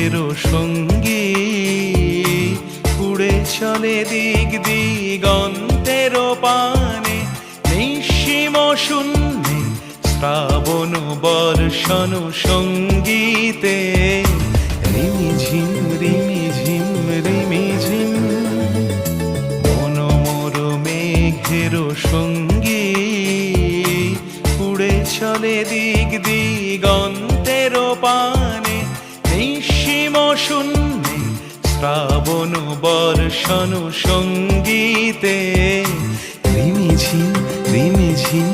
মেঘের সঙ্গী উড়ে চলে দিক দিগন্তের পানে নিঃসীম শূন্যে শ্রাবণ বর্ষণ সঙ্গীতে রিমিঝিম রিমিঝিম রিমিঝিম মনোমর মেঘের সঙ্গী উড়ে চলে দিক দিগন্তের পানে নিঃসীম শূন্যে শ্রাবণ বর্ষণ সঙ্গীতে রিমিঝিম রিমিঝিম